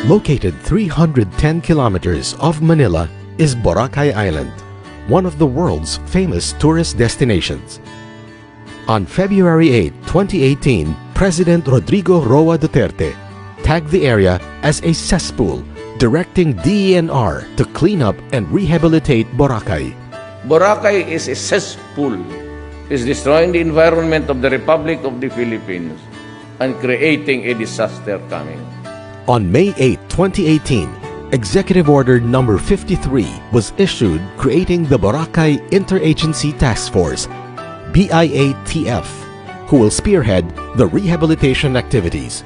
Located 310 kilometers off Manila is Boracay Island, one of the world's famous tourist destinations. On February 8, 2018, President Rodrigo Roa Duterte tagged the area as a cesspool, directing DENR to clean up and rehabilitate Boracay. Boracay is a cesspool. It's destroying the environment of the Republic of the Philippines and creating a disaster coming. On May 8, 2018, Executive Order Number 53 was issued creating the Boracay Interagency Task Force, BIATF, who will spearhead the rehabilitation activities.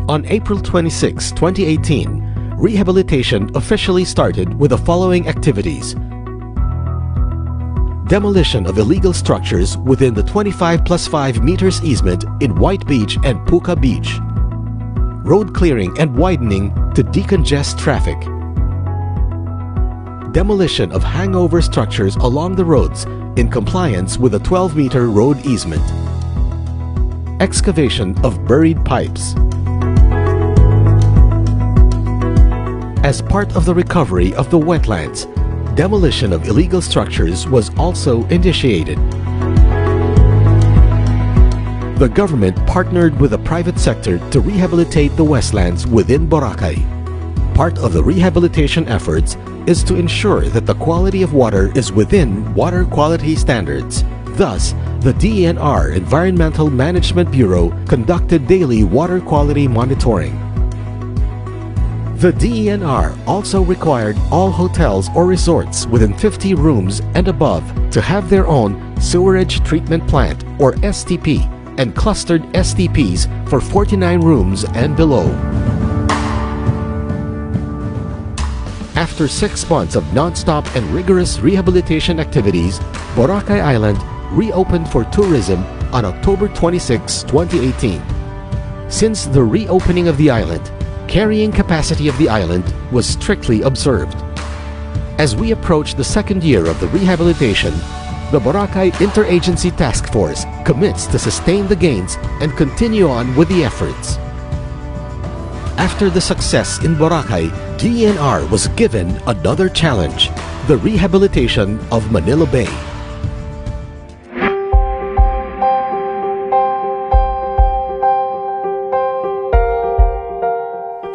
On April 26, 2018, rehabilitation officially started with the following activities: demolition of illegal structures within the 25 plus 5 meters easement in White Beach and Puka Beach, road clearing and widening to decongest traffic, demolition of hangover structures along the roads in compliance with a 12-meter road easement, excavation of buried pipes. As part of the recovery of the wetlands, demolition of illegal structures was also initiated. The government partnered with the private sector to rehabilitate the wetlands within Boracay. Part of the rehabilitation efforts is to ensure that the quality of water is within water quality standards. Thus, the DENR Environmental Management Bureau conducted daily water quality monitoring. The DENR also required all hotels or resorts within 50 rooms and above to have their own sewerage treatment plant or STP and clustered STPs for 49 rooms and below. After 6 months of non-stop and rigorous rehabilitation activities, Boracay Island reopened for tourism on October 26, 2018. Since the reopening of the island, carrying capacity of the island was strictly observed. As we approach the second year of the rehabilitation, the Boracay Interagency Task Force commits to sustain the gains and continue on with the efforts. After the success in Boracay, DENR was given another challenge: the rehabilitation of Manila Bay.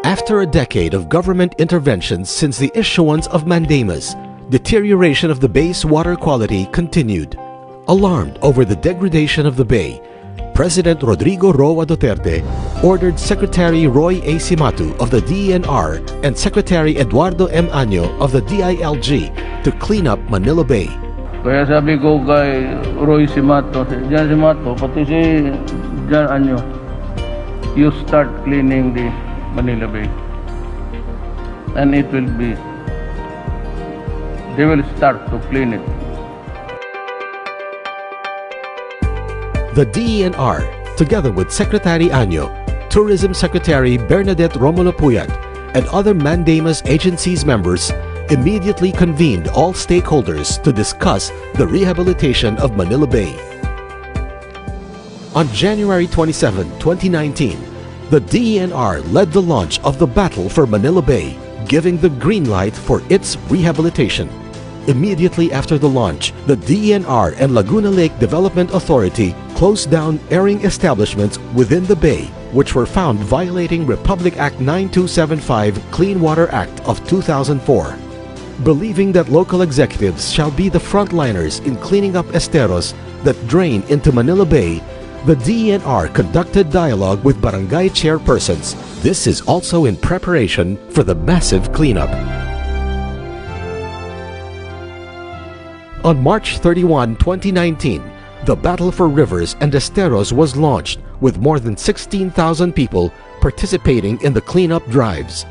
After a decade of government interventions since the issuance of mandamus, deterioration of the bay's water quality continued. Alarmed over the degradation of the bay, President Rodrigo Roa Duterte ordered Secretary Roy A. Simatu of the DENR and Secretary Eduardo M. Año of the DILG to clean up Manila Bay. Kaya sabi ko kay Roy Simato, Jan Simato, pati si Jan Año, you start cleaning the Manila Bay. And it will be, they will start to clean it. The DENR, together with Secretary Año, Tourism Secretary Bernadette Romulo Puyat, and other mandamus agencies members, immediately convened all stakeholders to discuss the rehabilitation of Manila Bay. On January 27, 2019, the DENR led the launch of the Battle for Manila Bay, giving the green light for its rehabilitation. Immediately after the launch, the DENR and Laguna Lake Development Authority closed down airing establishments within the bay, which were found violating Republic Act 9275 Clean Water Act of 2004. Believing that local executives shall be the frontliners in cleaning up esteros that drain into Manila Bay, the DENR conducted dialogue with barangay chairpersons. This is also in preparation for the massive cleanup. On March 31, 2019, the Battle for Rivers and Esteros was launched with more than 16,000 people participating in the cleanup drives.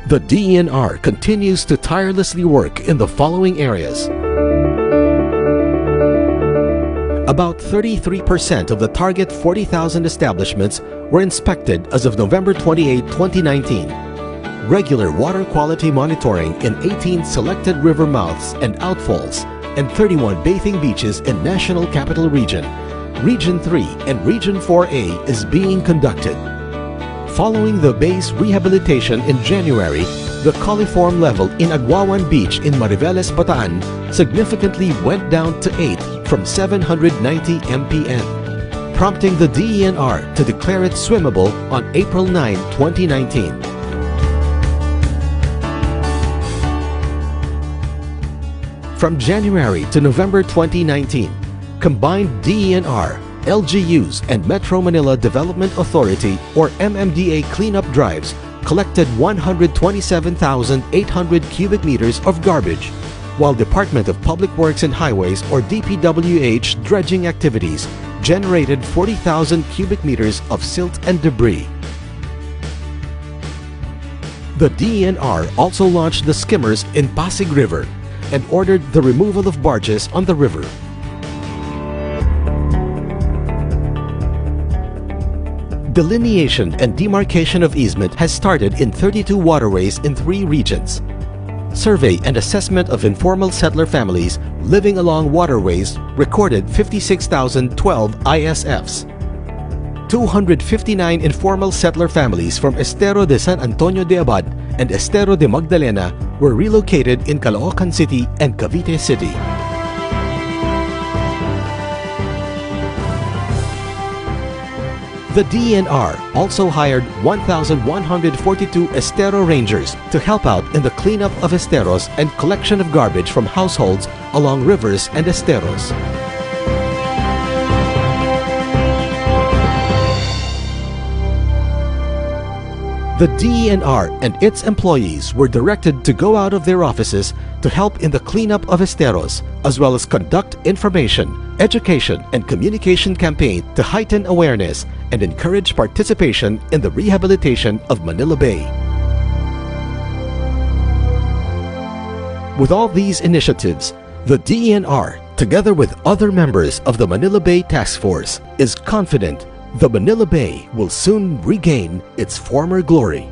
The DENR continues to tirelessly work in the following areas. About 33% of the target 40,000 establishments were inspected as of November 28, 2019. Regular water quality monitoring in 18 selected river mouths and outfalls and 31 bathing beaches in National Capital Region, Region 3 and Region 4A is being conducted. Following the bay's rehabilitation in January, the coliform level in Agwawan Beach in Mariveles, Bataan significantly went down to 8 from 790 mpn, prompting the DENR to declare it swimmable on April 9, 2019. From January to November 2019, combined DENR, LGUs and Metro Manila Development Authority or MMDA cleanup drives collected 127,800 cubic meters of garbage, while Department of Public Works and Highways or DPWH dredging activities generated 40,000 cubic meters of silt and debris. The DENR also launched the skimmers in Pasig River and ordered the removal of barges on the river. Delineation and demarcation of easement has started in 32 waterways in 3 regions. Survey and assessment of informal settler families living along waterways recorded 56,012 ISFs. 259 informal settler families from Estero de San Antonio de Abad and Estero de Magdalena were relocated in Caloocan City and Cavite City. The DENR also hired 1,142 Estero Rangers to help out in the cleanup of esteros and collection of garbage from households along rivers and esteros. The DENR and its employees were directed to go out of their offices to help in the cleanup of esteros, as well as conduct information, education, and communication campaign to heighten awareness and encourage participation in the rehabilitation of Manila Bay. With all these initiatives, the DENR, together with other members of the Manila Bay Task Force, is confident the Manila Bay will soon regain its former glory.